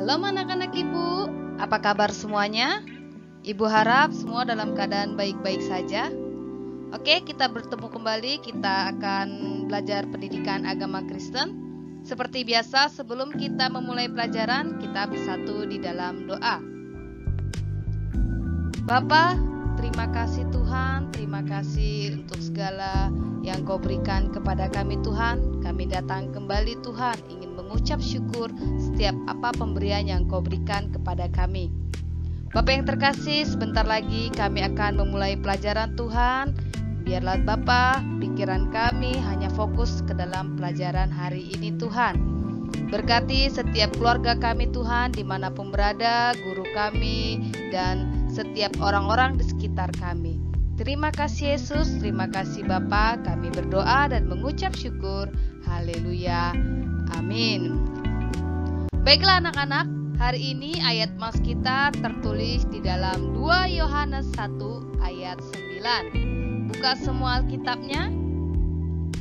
Shalom anak-anak ibu, apa kabar semuanya? Ibu harap semua dalam keadaan baik-baik saja. Oke, kita bertemu kembali, kita akan belajar pendidikan agama Kristen. Seperti biasa, sebelum kita memulai pelajaran, kita bersatu di dalam doa. Bapa, terima kasih Tuhan, terima kasih untuk segala yang Kau berikan kepada kami Tuhan. Kami datang kembali Tuhan, ingin mengucap syukur setiap apa pemberian yang Kau berikan kepada kami. Bapa yang terkasih, sebentar lagi kami akan memulai pelajaran Tuhan. Biarlah Bapa, pikiran kami hanya fokus ke dalam pelajaran hari ini Tuhan. Berkati setiap keluarga kami Tuhan, dimanapun berada, guru kami, dan setiap orang-orang di sekitar kami. Terima kasih Yesus, terima kasih Bapa, kami berdoa dan mengucap syukur. Haleluya, amin. Baiklah anak-anak, hari ini ayat mas kita tertulis di dalam 2 Yohanes 1 ayat 9. Buka semua Alkitabnya.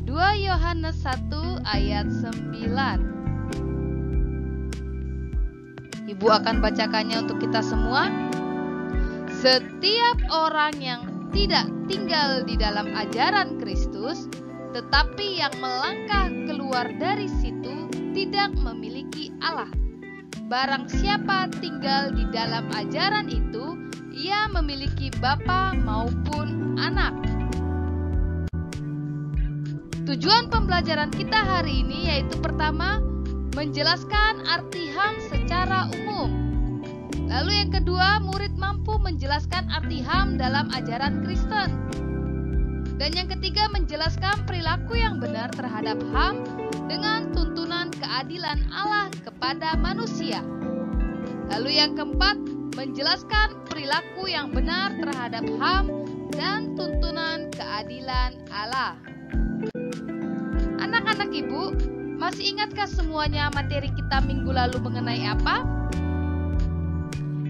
2 Yohanes 1 ayat 9. Ibu akan bacakannya untuk kita semua. Setiap orang yang tidak tinggal di dalam ajaran Kristus, tetapi yang melangkah keluar dari situ, tidak memiliki Allah. Barang siapa tinggal di dalam ajaran itu, ia memiliki Bapa maupun Anak. Tujuan pembelajaran kita hari ini yaitu pertama, menjelaskan arti HAM secara umum. Lalu yang kedua, murid mampu menjelaskan arti HAM dalam ajaran Kristen. Dan yang ketiga, menjelaskan perilaku yang benar terhadap HAM dengan tuntunan keadilan Allah kepada manusia. Lalu yang keempat, menjelaskan perilaku yang benar terhadap HAM dan tuntunan keadilan Allah. Anak-anak ibu, masih ingatkah semuanya materi kita minggu lalu mengenai apa?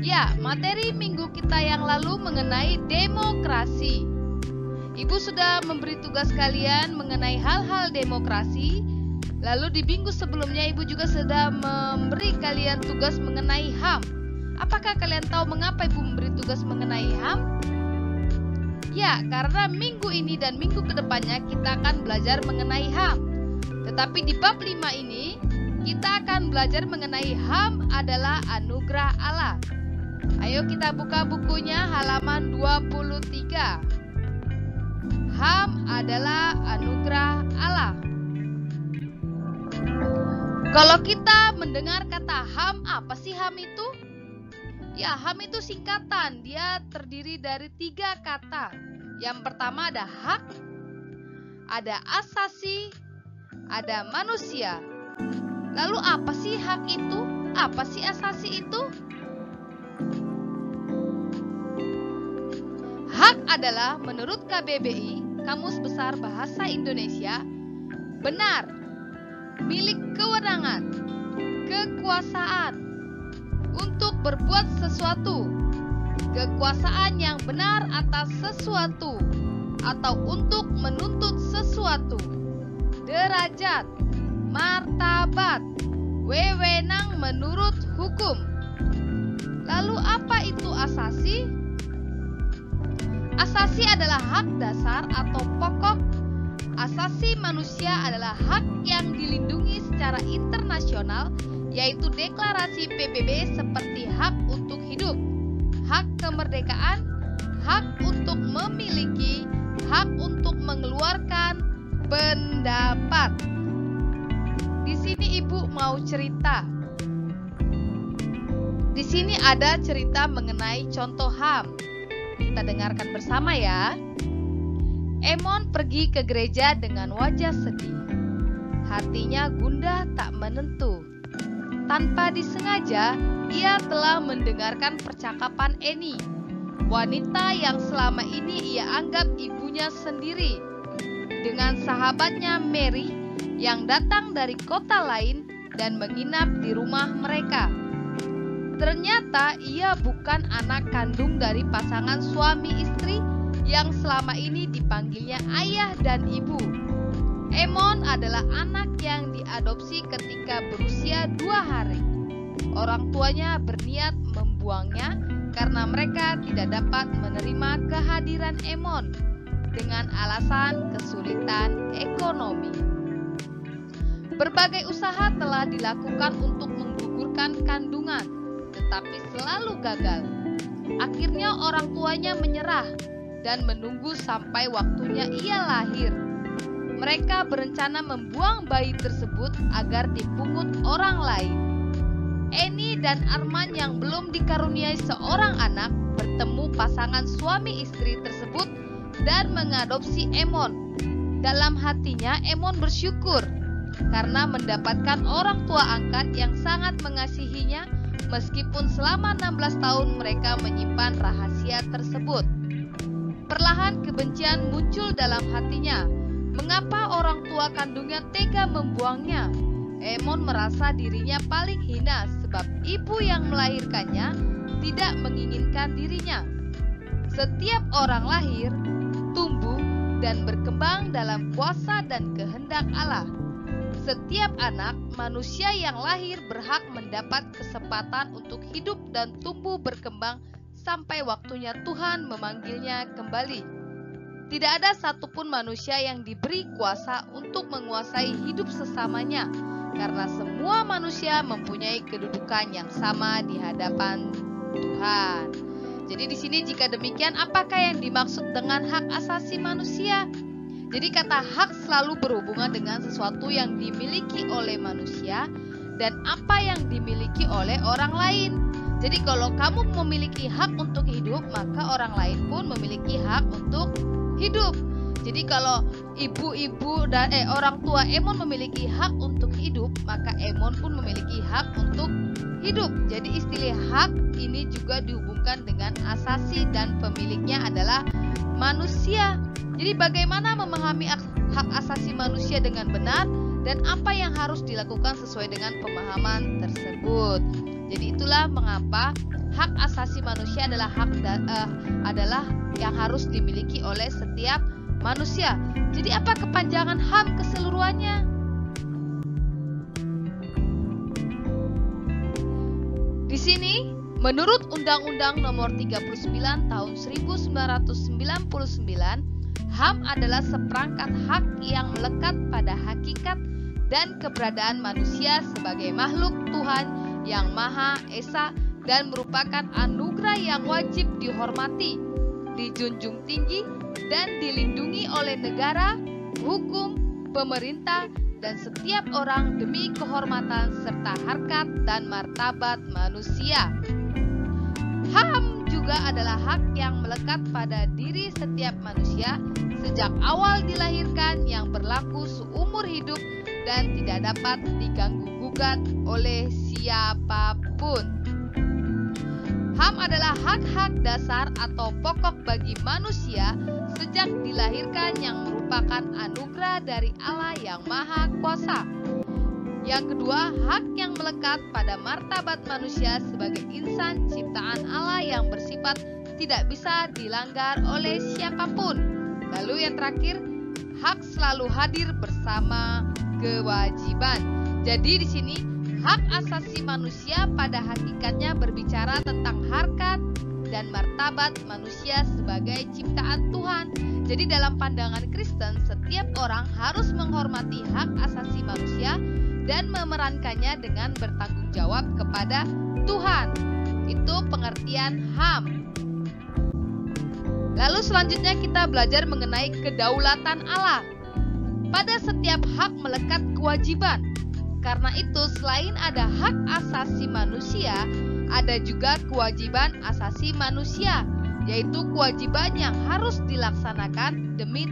Ya, materi minggu kita yang lalu mengenai demokrasi. Ibu sudah memberi tugas kalian mengenai hal-hal demokrasi. Lalu di minggu sebelumnya ibu juga sudah memberi kalian tugas mengenai HAM. Apakah kalian tahu mengapa ibu memberi tugas mengenai HAM? Ya, karena minggu ini dan minggu kedepannya kita akan belajar mengenai HAM. Tetapi di bab 5 ini, kita akan belajar mengenai HAM adalah anugerah Allah. Ayo kita buka bukunya halaman 23. HAM adalah anugerah Allah. Kalau kita mendengar kata HAM, apa sih HAM itu? Ya, HAM itu singkatan, dia terdiri dari 3 kata. Yang pertama ada hak, ada asasi, ada manusia. Lalu apa sih hak itu? Apa sih asasi itu? Hak adalah menurut KBBI, Kamus Besar Bahasa Indonesia, benar, milik kewenangan, kekuasaan, untuk berbuat sesuatu, kekuasaan yang benar atas sesuatu, atau untuk menuntut sesuatu, derajat, martabat, wewenang menurut hukum. Lalu apa itu asasi? Asasi adalah hak dasar atau pokok. Asasi manusia adalah hak yang dilindungi secara internasional, yaitu deklarasi PBB seperti hak untuk hidup, hak kemerdekaan, hak untuk memiliki, hak untuk mengeluarkan pendapat. Di sini ibu mau cerita. Di sini ada cerita mengenai contoh HAM. Kita dengarkan bersama ya. Emon pergi ke gereja dengan wajah sedih. Hatinya gundah tak menentu. Tanpa disengaja, ia telah mendengarkan percakapan Eni, wanita yang selama ini ia anggap ibunya sendiri, dengan sahabatnya Mary yang datang dari kota lain dan menginap di rumah mereka. Ternyata ia bukan anak kandung dari pasangan suami istri yang selama ini dipanggilnya ayah dan ibu. Emon adalah anak yang diadopsi ketika berusia 2 hari. orang tuanya berniat membuangnya karena mereka tidak dapat menerima kehadiran Emon dengan alasan kesulitan ekonomi. Berbagai usaha telah dilakukan untuk menggugurkan kandungan, tetapi selalu gagal. Akhirnya orang tuanya menyerah dan menunggu sampai waktunya ia lahir. Mereka berencana membuang bayi tersebut agar dipungut orang lain. Eni dan Arman yang belum dikaruniai seorang anak bertemu pasangan suami istri tersebut dan mengadopsi Emon. Dalam hatinya Emon bersyukur karena mendapatkan orang tua angkat yang sangat mengasihinya, meskipun selama 16 tahun mereka menyimpan rahasia tersebut. Perlahan kebencian muncul dalam hatinya. Mengapa orang tua kandungnya tega membuangnya? Emon merasa dirinya paling hina sebab ibu yang melahirkannya tidak menginginkan dirinya. Setiap orang lahir, tumbuh, dan berkembang dalam kuasa dan kehendak Allah. Setiap anak manusia yang lahir berhak mendapat kesempatan untuk hidup dan tumbuh berkembang sampai waktunya Tuhan memanggilnya kembali. Tidak ada satupun manusia yang diberi kuasa untuk menguasai hidup sesamanya, karena semua manusia mempunyai kedudukan yang sama di hadapan Tuhan. Jadi di sini jika demikian, apakah yang dimaksud dengan hak asasi manusia? Jadi kata hak selalu berhubungan dengan sesuatu yang dimiliki oleh manusia dan apa yang dimiliki oleh orang lain. Jadi kalau kamu memiliki hak untuk hidup, maka orang lain pun memiliki hak untuk hidup. Jadi kalau ibu-ibu dan orang tua Emon memiliki hak untuk hidup, maka Emon pun memiliki hak untuk hidup. Jadi istilah hak ini juga dihubungkan dengan asasi dan pemiliknya adalah manusia. Jadi bagaimana memahami hak asasi manusia dengan benar dan apa yang harus dilakukan sesuai dengan pemahaman tersebut. Jadi itulah mengapa hak asasi manusia adalah adalah yang harus dimiliki oleh setiap manusia. Jadi apa kepanjangan HAM keseluruhannya? Di sini menurut Undang-Undang Nomor 39 Tahun 1999, HAM adalah seperangkat hak yang melekat pada hakikat dan keberadaan manusia sebagai makhluk Tuhan yang Maha Esa dan merupakan anugerah yang wajib dihormati, dijunjung tinggi, dan dilindungi oleh negara, hukum, pemerintah, dan setiap orang demi kehormatan serta harkat dan martabat manusia. HAM juga adalah hak yang melekat pada diri setiap manusia sejak awal dilahirkan yang berlaku seumur hidup dan tidak dapat diganggu-gugat oleh siapapun. HAM adalah hak-hak dasar atau pokok bagi manusia sejak dilahirkan yang merupakan anugerah dari Allah yang Maha Kuasa. Yang kedua, hak yang melekat pada martabat manusia sebagai insan ciptaan Allah yang bersifat tidak bisa dilanggar oleh siapapun. Lalu yang terakhir, hak selalu hadir bersama kewajiban. Jadi di sini hak asasi manusia pada hakikatnya berbicara tentang harkat dan martabat manusia sebagai ciptaan Tuhan. Jadi dalam pandangan Kristen, setiap orang harus menghormati hak asasi manusia dan memerankannya dengan bertanggung jawab kepada Tuhan. Itu pengertian HAM. Lalu selanjutnya kita belajar mengenai kedaulatan Allah. Pada setiap hak melekat kewajiban. Karena itu selain ada hak asasi manusia, ada juga kewajiban asasi manusia, yaitu kewajiban yang harus dilaksanakan demi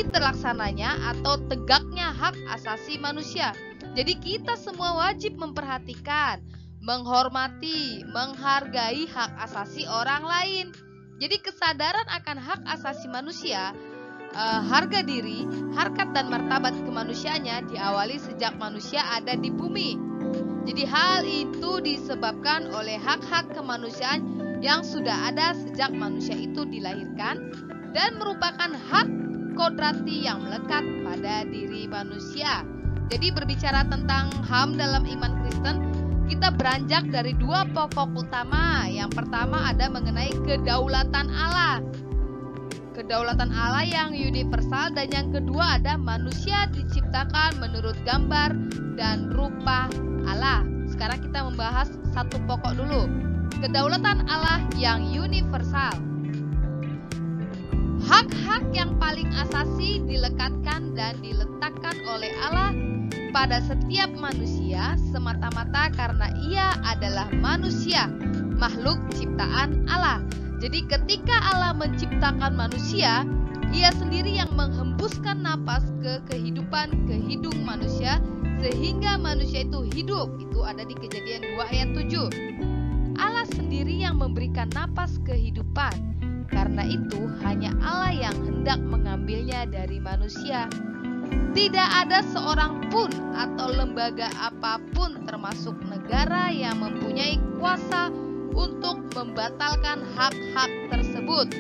terlaksananya atau tegaknya hak asasi manusia. Jadi kita semua wajib memperhatikan, menghormati, menghargai hak asasi orang lain. Jadi kesadaran akan hak asasi manusia, harga diri, harkat dan martabat kemanusiaannya diawali sejak manusia ada di bumi. Jadi hal itu disebabkan oleh hak-hak kemanusiaan yang sudah ada sejak manusia itu dilahirkan dan merupakan hak kodrati yang melekat pada diri manusia. Jadi berbicara tentang HAM dalam iman Kristen, kita beranjak dari dua pokok utama. Yang pertama ada mengenai kedaulatan Allah. Kedaulatan Allah yang universal, dan yang kedua ada manusia diciptakan menurut gambar dan rupa Allah. Sekarang kita membahas satu pokok dulu. Kedaulatan Allah yang universal. Hak-hak yang paling asasi dilekatkan dan diletakkan oleh Allah pada setiap manusia semata-mata karena ia adalah manusia, makhluk ciptaan Allah. Jadi ketika Allah menciptakan manusia, Ia sendiri yang menghembuskan napas ke kehidupan ke hidung manusia sehingga manusia itu hidup. Itu ada di Kejadian 2 ayat 7. Allah sendiri yang memberikan napas kehidupan. Karena itu hanya Allah yang hendak mengambilnya dari manusia. Tidak ada seorang pun atau lembaga apapun termasuk negara yang mempunyai kuasa untuk membatalkan hak-hak tersebut.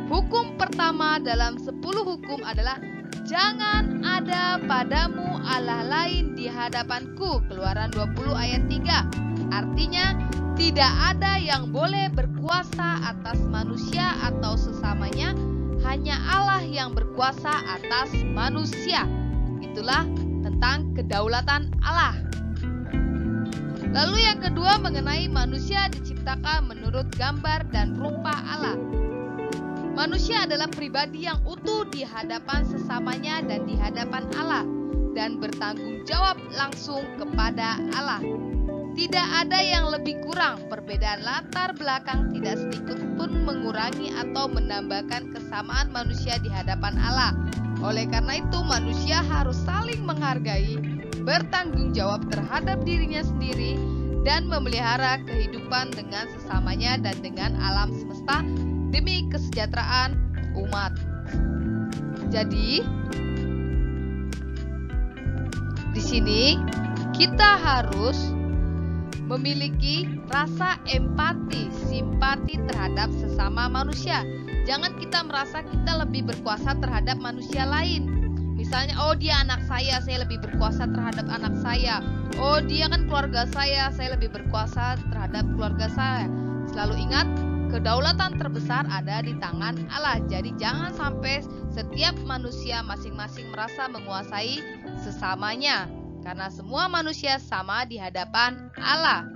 Hukum pertama dalam 10 hukum adalah jangan ada padamu Allah lain di hadapanku. Keluaran 20 ayat 3. Artinya tidak ada yang boleh berkuasa atas manusia atau sesamanya, hanya Allah yang berkuasa atas manusia. Itulah tentang kedaulatan Allah. Lalu yang kedua mengenai manusia diciptakan menurut gambar dan rupa Allah. Manusia adalah pribadi yang utuh di hadapan sesamanya dan di hadapan Allah, dan bertanggung jawab langsung kepada Allah. Tidak ada yang lebih kurang. Perbedaan latar belakang tidak sedikit pun mengurangi atau menambahkan kesamaan manusia di hadapan Allah. Oleh karena itu manusia harus saling menghargai, bertanggung jawab terhadap dirinya sendiri, dan memelihara kehidupan dengan sesamanya dan dengan alam semesta demi kesejahteraan umat. Jadi di sini kita harus memiliki rasa empati, simpati terhadap sesama manusia. Jangan kita merasa kita lebih berkuasa terhadap manusia lain. Misalnya, oh dia anak saya lebih berkuasa terhadap anak saya. Oh dia kan keluarga saya lebih berkuasa terhadap keluarga saya. Selalu ingat, kedaulatan terbesar ada di tangan Allah. Jadi jangan sampai setiap manusia masing-masing merasa menguasai sesamanya. Karena semua manusia sama di hadapan Allah.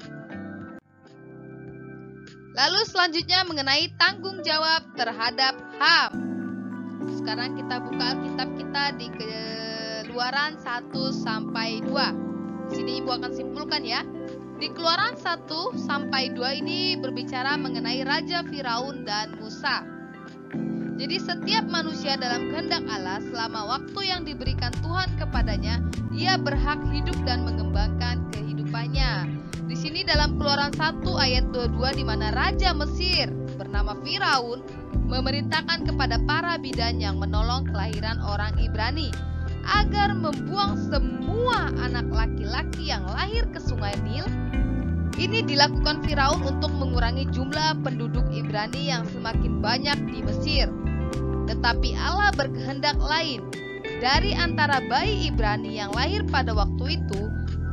Lalu selanjutnya mengenai tanggung jawab terhadap HAM. Sekarang kita buka Alkitab kita di Keluaran 1 sampai 2. Di sini Ibu akan simpulkan ya. Di Keluaran 1 sampai 2 ini berbicara mengenai Raja Firaun dan Musa. Jadi setiap manusia dalam kehendak Allah selama waktu yang diberikan Tuhan kepadanya, ia berhak hidup dan mengembangkan kehidupannya. Di sini dalam Keluaran 1 ayat 22 di mana Raja Mesir bernama Firaun memerintahkan kepada para bidan yang menolong kelahiran orang Ibrani agar membuang semua anak laki-laki yang lahir ke sungai Nil. Ini dilakukan Firaun untuk mengurangi jumlah penduduk Ibrani yang semakin banyak di Mesir. Tetapi Allah berkehendak lain. Dari antara bayi Ibrani yang lahir pada waktu itu,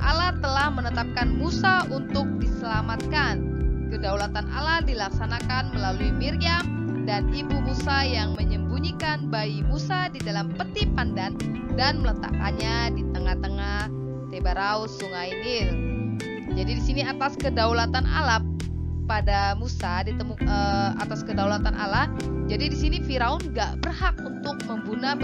Allah telah menetapkan Musa untuk diselamatkan. Kedaulatan Allah dilaksanakan melalui Miriam dan ibu Musa yang menyembunyikan bayi Musa di dalam peti pandan dan meletakkannya di tengah-tengah tebarau sungai Nil. Jadi di sini atas kedaulatan Allah pada Musa atas kedaulatan Allah. Jadi di sini Firaun gak berhak untuk membunuh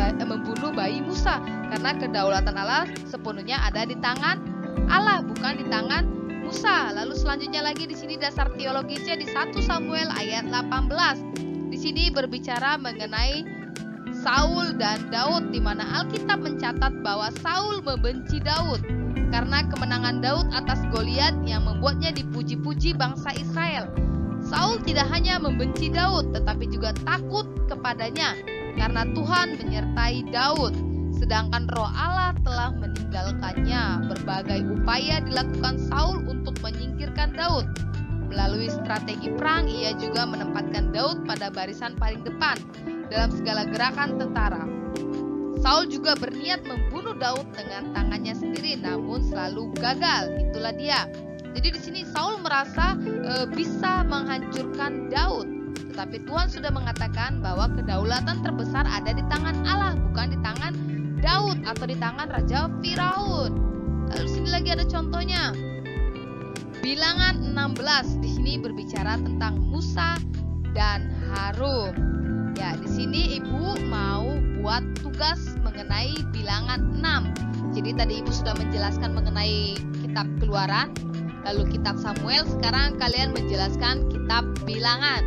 bayi Musa karena kedaulatan Allah sepenuhnya ada di tangan Allah, bukan di tangan Musa. Lalu selanjutnya lagi di sini dasar teologisnya di 1 Samuel ayat 18. Di sini berbicara mengenai Saul dan Daud, di mana Alkitab mencatat bahwa Saul membenci Daud karena kemenangan Daud atas Goliat yang membuatnya dipuji-puji bangsa Israel. Saul tidak hanya membenci Daud, tetapi juga takut kepadanya karena Tuhan menyertai Daud, sedangkan Roh Allah telah meninggalkannya. Berbagai upaya dilakukan Saul untuk menyingkirkan Daud. Melalui strategi perang, ia juga menempatkan Daud pada barisan paling depan dalam segala gerakan tentara. Saul juga berniat membunuh Daud dengan tangannya sendiri, namun selalu gagal. Itulah dia. Jadi di sini Saul merasa bisa menghancurkan Daud, tetapi Tuhan sudah mengatakan bahwa kedaulatan terbesar ada di tangan Allah, bukan di tangan Daud atau di tangan Raja Firaun. Lalu sini lagi ada contohnya. Bilangan 16 di sini berbicara tentang Musa dan Harun. Ya, di sini Ibu mau buat tugas mengenai bilangan 6. Jadi tadi Ibu sudah menjelaskan mengenai kitab Keluaran, lalu kitab Samuel, sekarang kalian menjelaskan kitab Bilangan.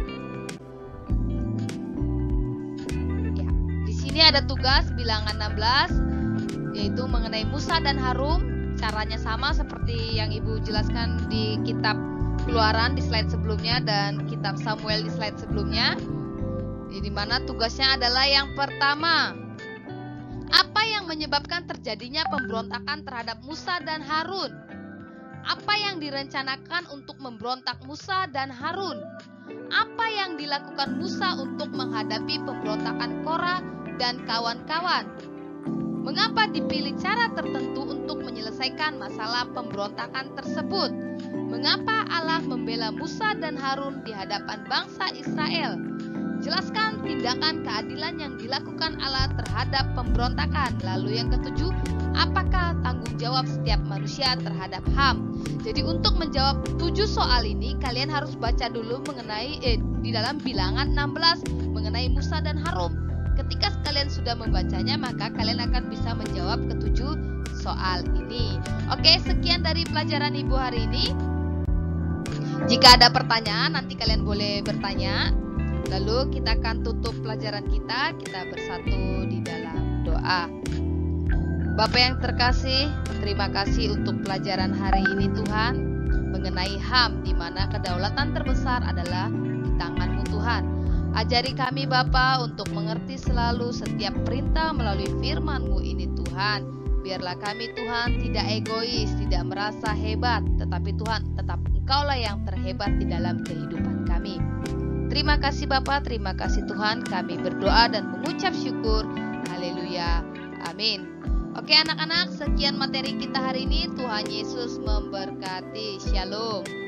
Ya, di sini ada tugas bilangan 16 yaitu mengenai Musa dan Harun. Caranya sama seperti yang Ibu jelaskan di kitab Keluaran di slide sebelumnya dan kitab Samuel di slide sebelumnya. Di mana tugasnya adalah yang pertama, apa yang menyebabkan terjadinya pemberontakan terhadap Musa dan Harun? Apa yang direncanakan untuk memberontak Musa dan Harun? Apa yang dilakukan Musa untuk menghadapi pemberontakan Korah dan kawan-kawan? Mengapa dipilih cara tertentu untuk menyelesaikan masalah pemberontakan tersebut? Mengapa Allah membela Musa dan Harun di hadapan bangsa Israel? Jelaskan tindakan keadilan yang dilakukan Allah terhadap pemberontakan. Lalu yang ketujuh, apakah tanggung jawab setiap manusia terhadap HAM? Jadi untuk menjawab 7 soal ini, kalian harus baca dulu mengenai di dalam bilangan 16 mengenai Musa dan Harun. Ketika kalian sudah membacanya, maka kalian akan bisa menjawab ke-7 soal ini. Oke, sekian dari pelajaran Ibu hari ini. Jika ada pertanyaan, nanti kalian boleh bertanya. Lalu kita akan tutup pelajaran kita bersatu di dalam doa. Bapa yang terkasih, terima kasih untuk pelajaran hari ini Tuhan, mengenai HAM, di mana kedaulatan terbesar adalah di tangan-Mu Tuhan. Ajari kami Bapa untuk mengerti selalu setiap perintah melalui firman-Mu ini Tuhan. Biarlah kami Tuhan tidak egois, tidak merasa hebat, tetapi Tuhan tetap Engkaulah yang terhebat di dalam kehidupan kami. Terima kasih Bapa, terima kasih Tuhan, kami berdoa dan mengucap syukur. Haleluya, amin. Oke anak-anak, sekian materi kita hari ini. Tuhan Yesus memberkati. Shalom.